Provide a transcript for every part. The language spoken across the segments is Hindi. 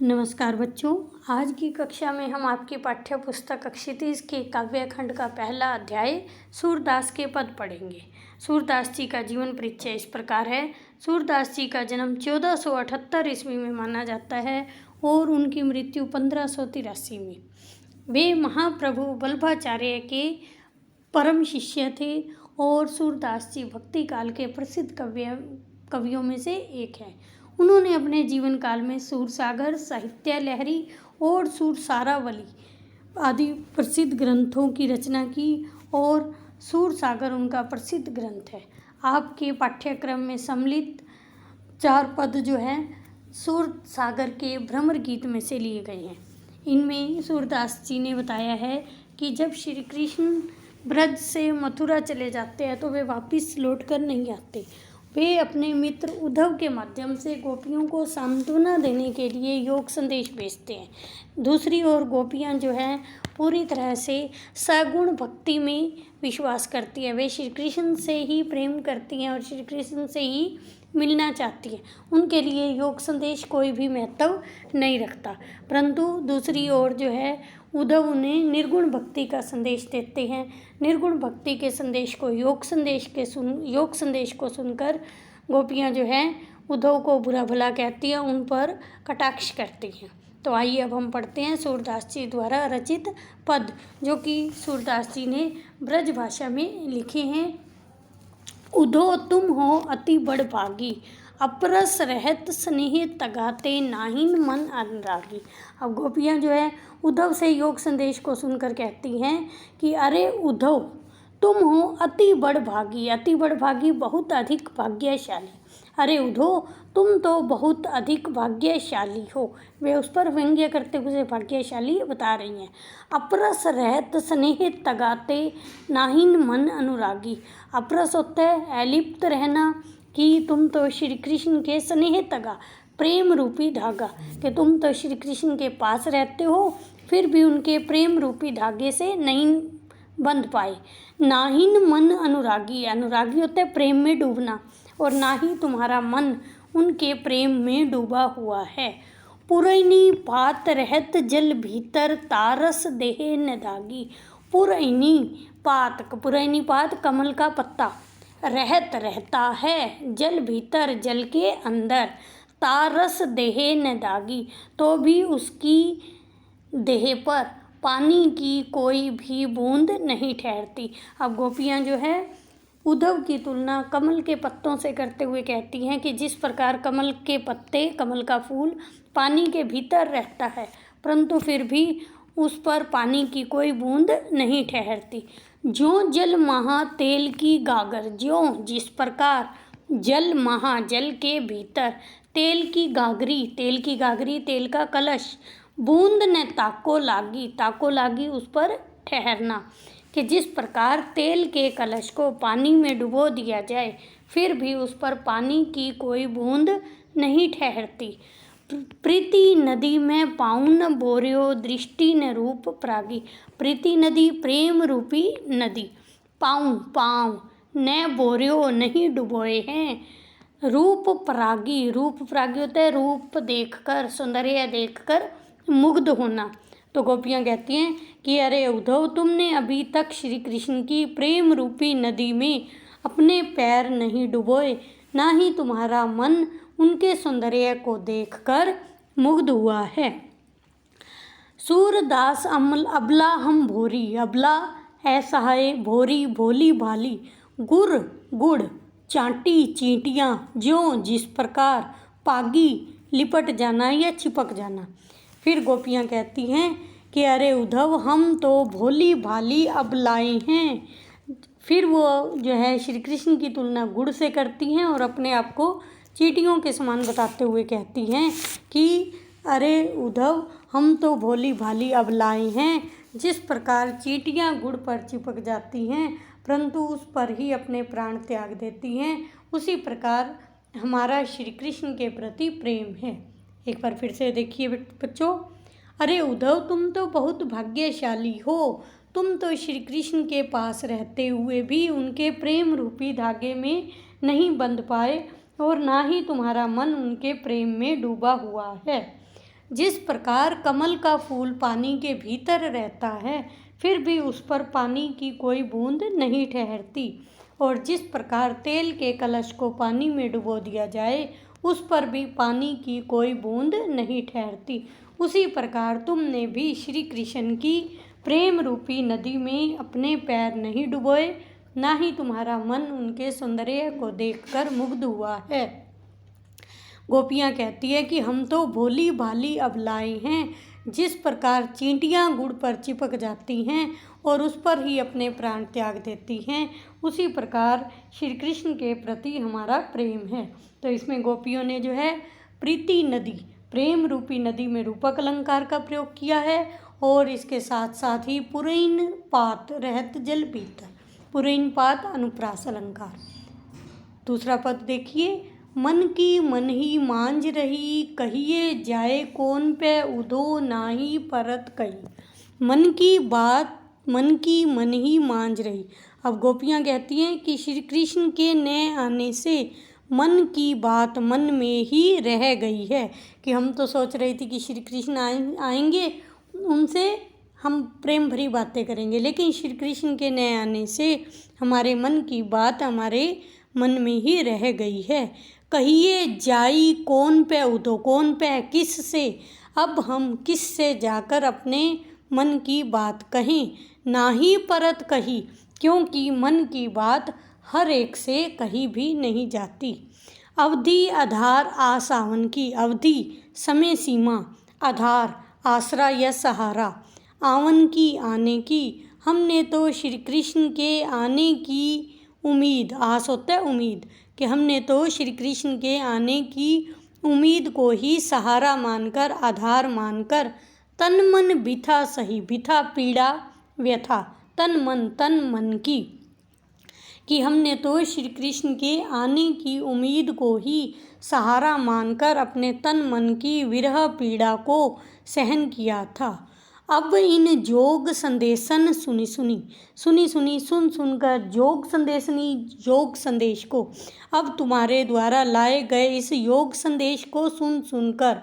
नमस्कार बच्चों, आज की कक्षा में हम आपकी पाठ्य पुस्तक क्षितिज के काव्य खंड का पहला अध्याय सूरदास के पद पढ़ेंगे। सूरदास जी का जीवन परिचय इस प्रकार है। सूरदास जी का जन्म 1478 ईस्वी में माना जाता है और उनकी मृत्यु 1583 में। वे महाप्रभु वल्लभाचार्य के परम शिष्य थे और सूरदास जी भक्ति काल के प्रसिद्ध कवियों में से एक हैं। उन्होंने अपने जीवन काल में सूरसागर, साहित्य लहरी और सूरसारावली आदि प्रसिद्ध ग्रंथों की रचना की और सूरसागर उनका प्रसिद्ध ग्रंथ है। आपके पाठ्यक्रम में सम्मिलित 4 पद जो हैं सूरसागर के भ्रमर गीत में से लिए गए हैं। इनमें सूरदास जी ने बताया है कि जब श्री कृष्ण ब्रज से मथुरा चले जाते हैं तो वे वापस लौटकर नहीं आते। वे अपने मित्र उद्धव के माध्यम से गोपियों को सांत्वना देने के लिए योग संदेश भेजते हैं। दूसरी ओर गोपियां जो हैं पूरी तरह से सगुण भक्ति में विश्वास करती हैं। वे श्री कृष्ण से ही प्रेम करती हैं और श्री कृष्ण से ही मिलना चाहती हैं। उनके लिए योग संदेश कोई भी महत्व नहीं रखता। परंतु दूसरी ओर जो है उद्धव उन्हें निर्गुण भक्ति का संदेश देते हैं। निर्गुण भक्ति के संदेश को योग संदेश को सुनकर गोपियाँ जो हैं उद्धव को बुरा भला कहती हैं, उन पर कटाक्ष करती हैं। तो आइए अब हम पढ़ते हैं सूरदास जी द्वारा रचित पद, जो कि सूरदास जी ने ब्रज भाषा में लिखे हैं। उद्धव तुम हो अति बड़ भागी, अपरस रहत स्नेह तगाते नाहिन मन अनुरागी। अब गोपियाँ जो है उद्धव से योग संदेश को सुनकर कहती हैं कि अरे उद्धव तुम हो अति बड़ भागी। अति बड़ भागी बहुत अधिक भाग्यशाली। अरे उद्धव तुम तो बहुत अधिक भाग्यशाली हो। वे उस पर व्यंग्य करते हुए भाग्यशाली बता रही हैं। अपरस रहत स्नेह तगाते नाहिन मन अनुरागी। अपरस होता है अलिप्त रहना, कि तुम तो श्री कृष्ण के स्नेह तगा प्रेम रूपी धागा, कि तुम तो श्री कृष्ण के पास रहते हो फिर भी उनके प्रेम रूपी धागे से नहीं बंध पाए। नाहिन मन अनुरागी, अनुरागी होता है प्रेम में डूबना, और ना ही तुम्हारा मन उनके प्रेम में डूबा हुआ है। पुरैनी पात रहत जल भीतर तारस देह न दागी। पुरैनी पात कमल का पत्ता, रहत रहता है जल भीतर जल के अंदर, तारस देह न दागी तो भी उसकी देह पर पानी की कोई भी बूंद नहीं ठहरती। अब गोपियाँ जो है उद्धव की तुलना कमल के पत्तों से करते हुए कहती हैं कि जिस प्रकार कमल के पत्ते, कमल का फूल पानी के भीतर रहता है परंतु फिर भी उस पर पानी की कोई बूंद नहीं ठहरती। ज्यों जल महा तेल की गागर, ज्यों जिस प्रकार जल महा जल के भीतर तेल की गागरी तेल का कलश, बूंद ने ताको लागी उस पर ठहरना, कि जिस प्रकार तेल के कलश को पानी में डुबो दिया जाए फिर भी उस पर पानी की कोई बूंद नहीं ठहरती। प्रीति नदी में पाउन बोर्यो दृष्टि न रूप प्रागी। प्रीति नदी प्रेम रूपी नदी, पाँव न बोर्यो नहीं डुबोए हैं। रूप प्रागी होता है रूप देखकर, सौंदर्य देखकर मुग्ध होना। तो गोपियाँ कहती हैं कि अरे उद्धव तुमने अभी तक श्री कृष्ण की प्रेम रूपी नदी में अपने पैर नहीं डुबोए, ना ही तुम्हारा मन उनके सौंदर्य को देखकर मुग्ध हुआ है। सूरदास अबला हम भोरी, अबला ऐसा है भोरी भोली भाली, गुड़ चांटी चींटियाँ ज्यों जिस प्रकार पागी लिपट जाना या चिपक जाना। फिर गोपियाँ कहती हैं कि अरे उद्धव हम तो भोली भाली अबलाएं हैं। फिर वो जो है श्री कृष्ण की तुलना गुड़ से करती हैं और अपने आप को चींटियों के समान बताते हुए कहती हैं कि अरे उद्धव हम तो भोली भाली अबलाएं हैं। जिस प्रकार चींटियाँ गुड़ पर चिपक जाती हैं परंतु उस पर ही अपने प्राण त्याग देती हैं, उसी प्रकार हमारा श्री कृष्ण के प्रति प्रेम है। एक बार फिर से देखिए बच्चों। अरे उद्धव तुम तो बहुत भाग्यशाली हो। तुम तो श्री कृष्ण के पास रहते हुए भी उनके प्रेम रूपी धागे में नहीं बंध पाए और ना ही तुम्हारा मन उनके प्रेम में डूबा हुआ है। जिस प्रकार कमल का फूल पानी के भीतर रहता है फिर भी उस पर पानी की कोई बूंद नहीं ठहरती, और जिस प्रकार तेल के कलश को पानी में डुबो दिया जाए उस पर भी पानी की कोई बूंद नहीं ठहरती, उसी प्रकार तुमने भी श्री कृष्ण की प्रेम रूपी नदी में अपने पैर नहीं डुबोए, ना ही तुम्हारा मन उनके सौंदर्य को देखकर मुग्ध हुआ है। गोपियाँ कहती है कि हम तो भोली भाली अबलाएं हैं, जिस प्रकार चींटियाँ गुड़ पर चिपक जाती हैं और उस पर ही अपने प्राण त्याग देती हैं, उसी प्रकार श्री कृष्ण के प्रति हमारा प्रेम है। तो इसमें गोपियों ने जो है प्रीति नदी, प्रेम रूपी नदी में रूपक अलंकार का प्रयोग किया है, और इसके साथ साथ ही पुरैन पात रहत जल पीता, पुरैन पात अनुप्रास अलंकार। दूसरा पद देखिए, मन की मन ही मांझ रही, कहिए जाए कौन पे उदो नाही परत कही। मन की बात मन की मन ही मांझ रही। अब गोपियाँ कहती हैं कि श्री कृष्ण के न आने से मन की बात मन में ही रह गई है, कि हम तो सोच रही थी कि श्री कृष्ण आएंगे, उनसे हम प्रेम भरी बातें करेंगे, लेकिन श्री कृष्ण के न आने से हमारे मन की बात हमारे मन में ही रह गई है। कहिए जाई कौन पे उदो, कौन पे किस से, अब हम किस से जाकर अपने मन की बात कहें, ना ही परत कही, क्योंकि मन की बात हर एक से कही भी नहीं जाती। अवधि आधार आसावन की, अवधि समय सीमा, आधार आसरा या सहारा, आवन की आने की, हमने तो श्री कृष्ण के आने की उम्मीद, आस होता है उम्मीद, कि हमने तो श्री कृष्ण के आने की उम्मीद को ही सहारा मानकर, आधार मानकर, तन मन बिथा सही, बिथा पीड़ा व्यथा, तन मन की, कि हमने तो श्री कृष्ण के आने की उम्मीद को ही सहारा मानकर अपने तन मन की विरह पीड़ा को सहन किया था। अब इन जोग संदेशन सुनी सुन सुनकर जोग संदेशनी, योग संदेश को, अब तुम्हारे द्वारा लाए गए इस योग संदेश को सुन सुनकर,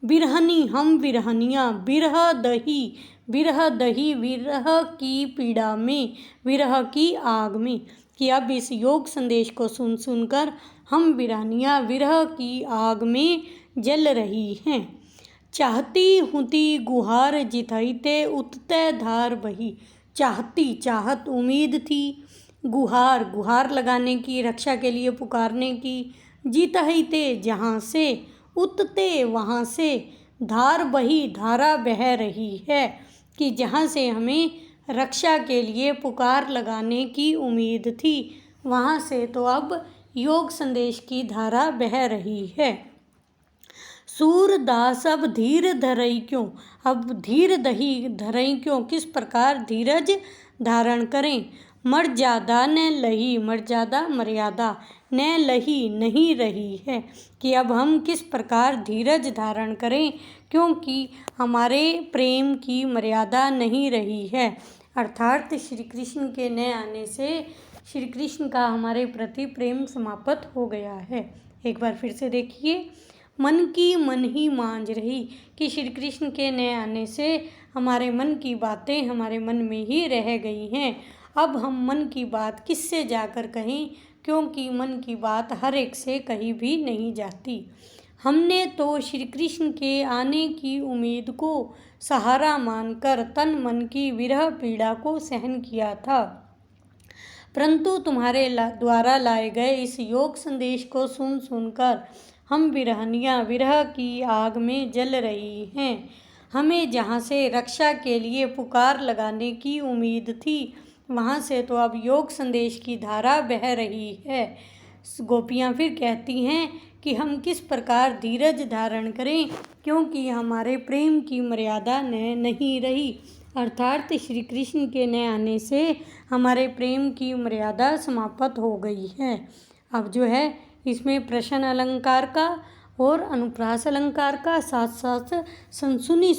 बिरहनी हम बिरहनियाँ, विरह दही विरह की पीड़ा में, विरह की आग में, कि अब इस योग संदेश को सुन सुनकर हम बिरहनियाँ विरह की आग में जल रही हैं। चाहती हुती गुहार जितैते उतते धार बही, चाहती चाहत उम्मीद थी, गुहार लगाने की, रक्षा के लिए पुकारने की, जितैते जहाँ से, उतते वहाँ से, धार बही धारा बह रही है, कि जहाँ से हमें रक्षा के लिए पुकार लगाने की उम्मीद थी वहाँ से तो अब योग संदेश की धारा बह रही है। सूरदास अब धीर धरई क्यों, अब धीर धरई क्यों, किस प्रकार धीरज धारण करें। मर्यादा न लही, मर्यादा मर्यादा, न लही नहीं रही है, कि अब हम किस प्रकार धीरज धारण करें, क्योंकि हमारे प्रेम की मर्यादा नहीं रही है। अर्थात श्री कृष्ण के न आने से श्री कृष्ण का हमारे प्रति प्रेम समाप्त हो गया है। एक बार फिर से देखिए, मन की मन ही मांझ रही, कि श्री कृष्ण के न आने से हमारे मन की बातें हमारे मन में ही रह गई हैं। अब हम मन की बात किससे जाकर कहें, क्योंकि मन की बात हर एक से कही भी नहीं जाती। हमने तो श्री कृष्ण के आने की उम्मीद को सहारा मानकर तन मन की विरह पीड़ा को सहन किया था, परंतु तुम्हारे द्वारा लाए गए इस योग संदेश को सुन सुनकर हम बिरहनियाँ विरह की आग में जल रही हैं। हमें जहाँ से रक्षा के लिए पुकार लगाने की उम्मीद थी वहाँ से तो अब योग संदेश की धारा बह रही है। गोपियाँ फिर कहती हैं कि हम किस प्रकार धीरज धारण करें, क्योंकि हमारे प्रेम की मर्यादा नहीं रही। अर्थात श्री कृष्ण के न आने से हमारे प्रेम की मर्यादा समाप्त हो गई है। अब जो है इसमें प्रश्न अलंकार का और अनुप्रास अलंकार का साथ साथ सुनी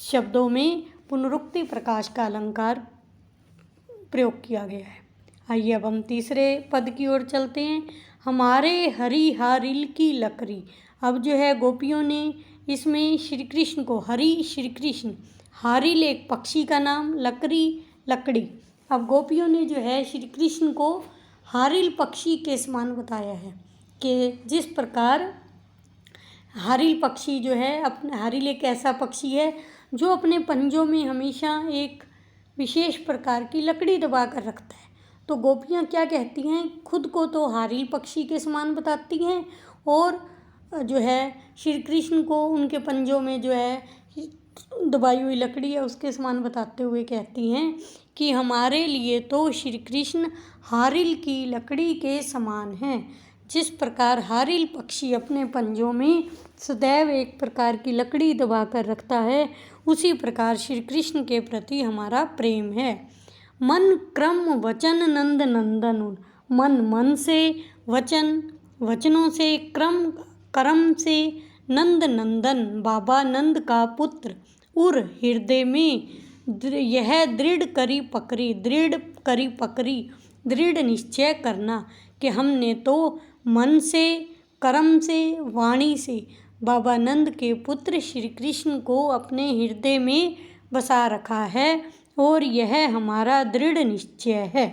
शब्दों में पुनरुक्ति प्रकाश का अलंकार प्रयोग किया गया है। आइए अब हम तीसरे पद की ओर चलते हैं। हमारे हरी हारिल की लकड़ी। अब जो है गोपियों ने इसमें श्री कृष्ण को हरि श्री कृष्ण, हारिल एक पक्षी का नाम, लकड़ी लकड़ी। अब गोपियों ने जो है श्री कृष्ण को हारिल पक्षी के समान बताया है कि जिस प्रकार हारिल पक्षी जो है अपने, हारिल एक ऐसा पक्षी है जो अपने पंजों में हमेशा एक विशेष प्रकार की लकड़ी दबा कर रखता है। तो गोपियाँ क्या कहती हैं, खुद को तो हारिल पक्षी के समान बताती हैं और जो है श्री कृष्ण को उनके पंजों में जो है दबाई हुई लकड़ी है उसके समान बताते हुए कहती हैं कि हमारे लिए तो श्री कृष्ण हारिल की लकड़ी के समान हैं। जिस प्रकार हारिल पक्षी अपने पंजों में सदैव एक प्रकार की लकड़ी दबा कर रखता है, उसी प्रकार श्री कृष्ण के प्रति हमारा प्रेम है। मन क्रम वचन नंद नंदन, मन मन से, वचन वचनों से, क्रम कर्म से, नंद नंदन बाबा नंद का पुत्र, उर हृदय में यह दृढ़ करी पकड़ी, दृढ़ निश्चय करना कि हमने तो मन से, कर्म से, वाणी से बाबा नंद के पुत्र श्री कृष्ण को अपने हृदय में बसा रखा है और यह हमारा दृढ़ निश्चय है।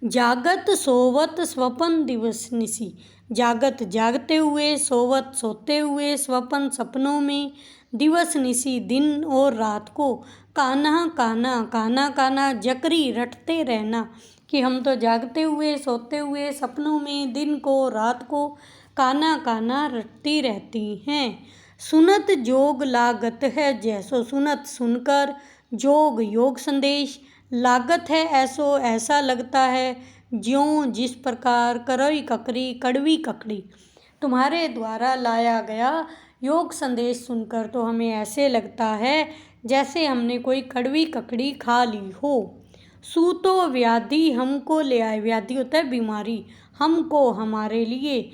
जागत सोवत स्वपन दिवस निसी, जागत जागते हुए, सोवत सोते हुए, स्वपन सपनों में, दिवस निसी दिन और रात को, कान्हा कान्हा कान्हा कान्हा जकरी रटते रहना कि हम तो जागते हुए, सोते हुए, सपनों में, दिन को रात को कान्हा कान्हा रटती रहती हैं। सुनत जोग लागत है जैसो, सुनत सुनकर, जोग योग संदेश, लागत है ऐसो ऐसा लगता है, ज्यों जिस प्रकार, करई ककरी कड़वी ककड़ी। तुम्हारे द्वारा लाया गया योग संदेश सुनकर तो हमें ऐसे लगता है जैसे हमने कोई कड़वी ककड़ी खा ली हो। सूतो व्याधि हमको ले आए, व्याधि होता है बीमारी, हमको हमारे लिए,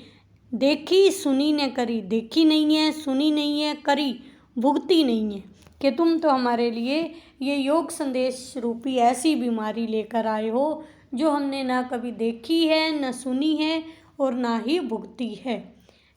देखी सुनी ने करी, देखी नहीं है, सुनी नहीं है, करी भुगती नहीं है कि तुम तो हमारे लिए ये योग संदेश रूपी ऐसी बीमारी लेकर आए हो जो हमने ना कभी देखी है, न सुनी है और ना ही भुगती है।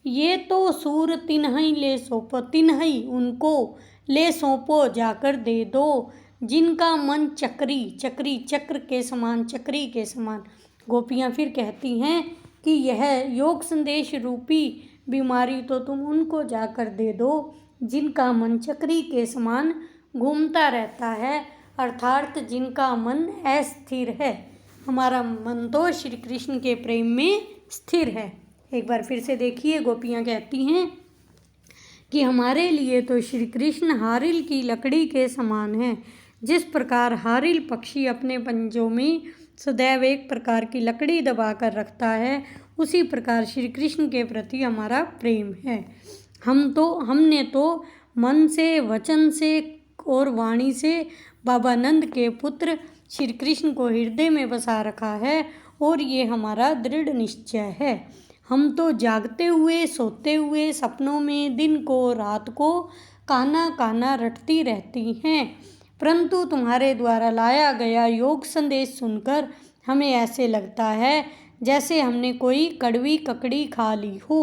ये तो सूर तिन्हई ले सौंपो, तिन्हई उनको ले सौंपो जाकर दे दो, जिनका मन चक्री चक्री चक्र के समान, चक्री के समान। गोपियाँ फिर कहती हैं कि यह योग संदेश रूपी बीमारी तो तुम उनको जाकर दे दो जिनका मन चक्री के समान घूमता रहता है, अर्थात जिनका मन अस्थिर है। हमारा मन तो श्री कृष्ण के प्रेम में स्थिर है। एक बार फिर से देखिए, गोपियाँ कहती हैं कि हमारे लिए तो श्री कृष्ण हारिल की लकड़ी के समान है। जिस प्रकार हारिल पक्षी अपने पंजों में सदैव एक प्रकार की लकड़ी दबा कर रखता है, उसी प्रकार श्री कृष्ण के प्रति हमारा प्रेम है। हमने तो मन से, वचन से और वाणी से बाबा नंद के पुत्र श्री कृष्ण को हृदय में बसा रखा है और ये हमारा दृढ़ निश्चय है। हम तो जागते हुए, सोते हुए, सपनों में, दिन को रात को कान्हा कान्हा रटती रहती हैं, परंतु तुम्हारे द्वारा लाया गया योग संदेश सुनकर हमें ऐसे लगता है जैसे हमने कोई कड़वी ककड़ी खा ली हो।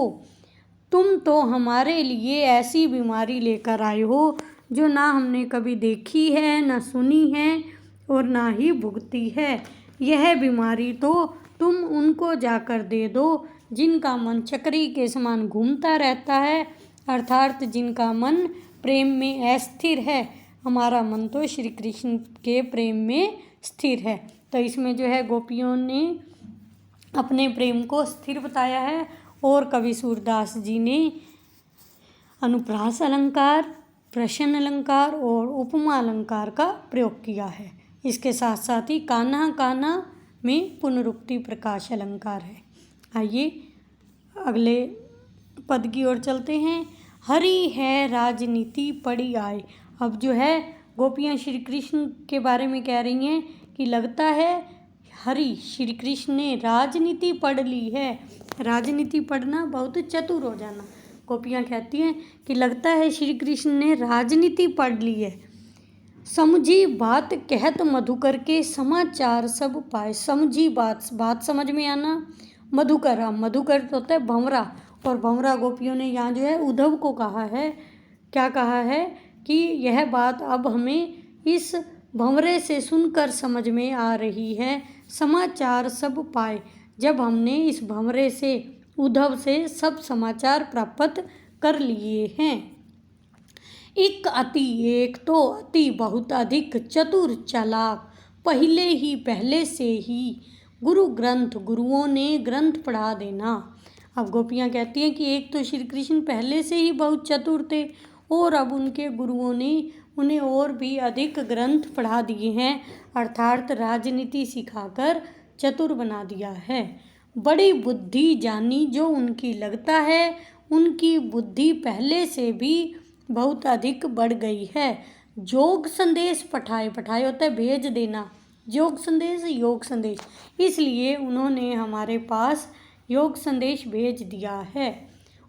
तुम तो हमारे लिए ऐसी बीमारी लेकर आए हो जो ना हमने कभी देखी है, ना सुनी है और ना ही भुगती है। यह बीमारी तो तुम उनको जाकर दे दो जिनका मन चक्री के समान घूमता रहता है, अर्थात जिनका मन प्रेम में अस्थिर है। हमारा मन तो श्री कृष्ण के प्रेम में स्थिर है। तो इसमें जो है गोपियों ने अपने प्रेम को स्थिर बताया है और कवि सूरदास जी ने अनुप्रास अलंकार, प्रश्न अलंकार और उपमा अलंकार का प्रयोग किया है। इसके साथ साथ ही कान्हा कान्हा में पुनरुक्ति प्रकाश अलंकार है। आइए अगले पद की ओर चलते हैं। हरि है राजनीति पड़ी आए। अब जो है गोपियाँ श्री कृष्ण के बारे में कह रही हैं कि लगता है हरि श्री कृष्ण ने राजनीति पढ़ ली है। राजनीति पढ़ना बहुत चतुर हो जाना। गोपियाँ कहती हैं कि लगता है श्री कृष्ण ने राजनीति पढ़ ली है। समझी बात कहत मधुकर के समाचार सब पाए। समझी बात समझ में आना। मधुकर, मधुकर तो होता है भंवरा, और भंवरा गोपियों ने यहाँ जो है उद्धव को कहा है, क्या कहा है कि यह बात अब हमें इस भंवरे से सुनकर समझ में आ रही है, समाचार सब पाए। जब हमने इस भंवरे से, उद्धव से सब समाचार प्राप्त कर लिए हैं। एक तो अति बहुत अधिक चतुर चालाक, पहले से ही गुरु ग्रंथ, गुरुओं ने ग्रंथ पढ़ा देना। अब गोपियाँ कहती हैं कि एक तो श्री कृष्ण पहले से ही बहुत चतुर थे और अब उनके गुरुओं ने उन्हें और भी अधिक ग्रंथ पढ़ा दिए हैं, अर्थात राजनीति सिखाकर चतुर बना दिया है। बड़ी बुद्धि जानी जो उनकी लगता है, उनकी बुद्धि पहले से भी बहुत अधिक बढ़ गई है। योग संदेश पठाए होता है भेज देना, योग संदेश, इसलिए उन्होंने हमारे पास योग संदेश भेज दिया है।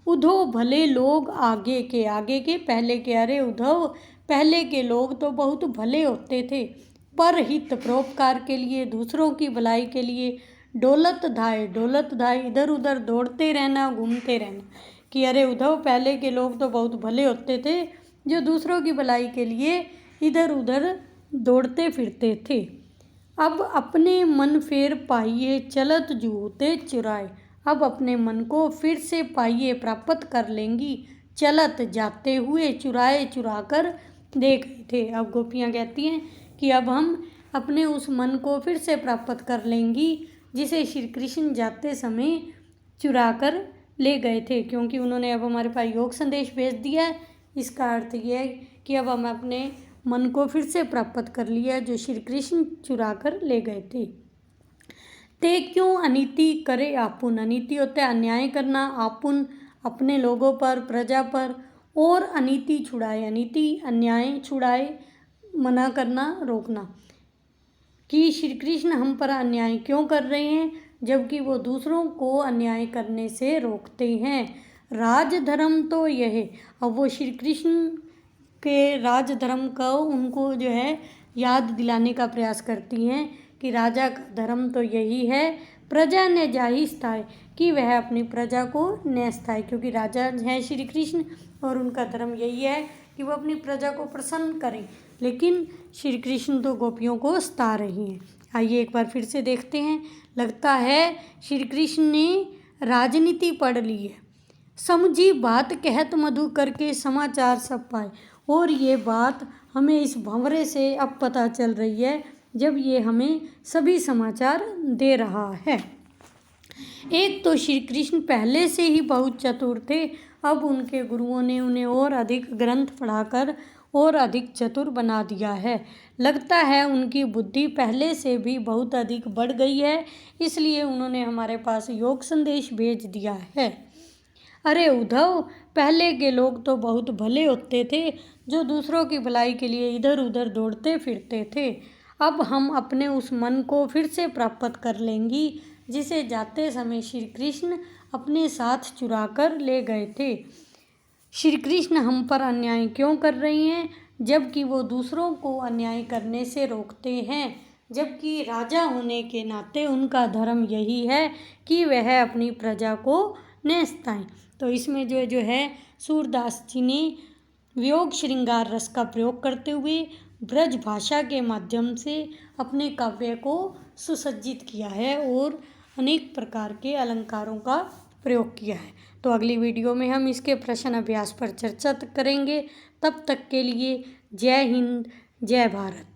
उद्धव भले लोग आगे के पहले के, अरे उद्धव पहले के लोग तो बहुत भले होते थे, पर हित परोपकार के लिए, दूसरों की भलाई के लिए डोलत धाय इधर उधर दौड़ते रहना, घूमते रहना, कि अरे उद्धव पहले के लोग तो बहुत भले होते थे जो दूसरों की भलाई के लिए इधर उधर दौड़ते फिरते थे। अब अपने मन फेर पाइए चलत जूते चुराए, अब अपने मन को फिर से पाइए प्राप्त कर लेंगी, चलत जाते हुए चुराए चुरा कर दे गए थे। अब गोपियाँ कहती हैं कि अब हम अपने उस मन को फिर से प्राप्त कर लेंगी जिसे श्री कृष्ण जाते समय चुरा कर ले गए थे, क्योंकि उन्होंने अब हमारे पास योग संदेश भेज दिया है। इसका अर्थ यह है कि अब हम अपने मन को फिर से प्राप्त कर लिया जो श्री कृष्ण चुरा कर ले गए थे। ते क्यों अनीति करे आपुन, अनीति होता है अन्याय करना, आपुन अपने लोगों पर, प्रजा पर, और अनीति छुड़ाए, अनीति अन्याय छुड़ाए, मना करना, रोकना, कि श्री कृष्ण हम पर अन्याय क्यों कर रहे हैं जबकि वो दूसरों को अन्याय करने से रोकते हैं। राजधर्म तो यह है, अब वो श्री कृष्ण के राजधर्म को उनको जो है याद दिलाने का प्रयास करती हैं कि राजा का धर्म तो यही है, प्रजा ने जाहि स्थाय, कि वह अपनी प्रजा को न स्थाय, क्योंकि राजा है श्री कृष्ण और उनका धर्म यही है कि वो अपनी प्रजा को प्रसन्न करें, लेकिन श्री कृष्ण तो गोपियों को सता रही हैं। आइए एक बार फिर से देखते हैं। लगता है श्री कृष्ण ने राजनीति पढ़ ली है, समझी बात कहत मधु करके समाचार सब पाए, और ये बात हमें इस भंवरे से अब पता चल रही है जब ये हमें सभी समाचार दे रहा है। एक तो श्री कृष्ण पहले से ही बहुत चतुर थे, अब उनके गुरुओं ने उन्हें और अधिक ग्रंथ पढ़ाकर और अधिक चतुर बना दिया है। लगता है उनकी बुद्धि पहले से भी बहुत अधिक बढ़ गई है, इसलिए उन्होंने हमारे पास योग संदेश भेज दिया है। अरे उद्धव पहले के लोग तो बहुत भले होते थे जो दूसरों की भलाई के लिए इधर उधर दौड़ते फिरते थे, अब हम अपने उस मन को फिर से प्राप्त कर लेंगी जिसे जाते समय श्री कृष्ण अपने साथ चुरा कर ले गए थे। श्री कृष्ण हम पर अन्याय क्यों कर रही हैं जबकि वो दूसरों को अन्याय करने से रोकते हैं, जबकि राजा होने के नाते उनका धर्म यही है कि वह अपनी प्रजा को न सताएं। तो इसमें जो है सूरदास जी ने वियोग श्रृंगार रस का प्रयोग करते हुए ब्रज भाषा के माध्यम से अपने काव्य को सुसज्जित किया है और अनेक प्रकार के अलंकारों का प्रयोग किया है। तो अगली वीडियो में हम इसके प्रश्न अभ्यास पर चर्चा करेंगे। तब तक के लिए जय हिंद, जय भारत।